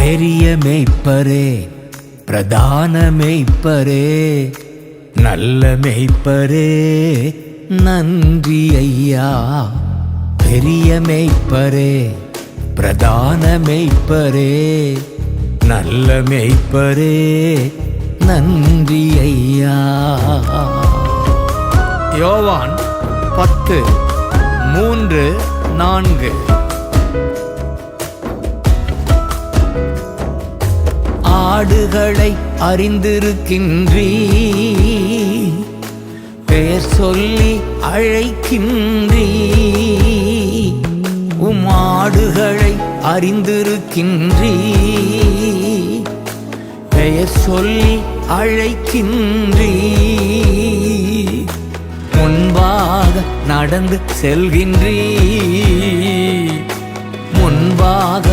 பெரிய மேய்ப்பரே, பிரதான மேய்ப்பரே, நல்ல மேய்ப்பரே, நன்றி ஐயா. பெரிய மேய்ப்பரே, பிரதான மேய்ப்பரே, நல்ல மேய்ப்பரே, நன்றி ஐயா. யோவான் 10:3-4. ஆடுகளை அறிந்திருக்கின்றீ, பேர் சொல்லி அழைக்கின்றீ. உம் ஆடுகளை அறிந்திருக்கின்றீ, பெயர் சொல்லி அழைக்கின்றீ. முன்பாக நடந்து செல்கின்றீ, முன்பாக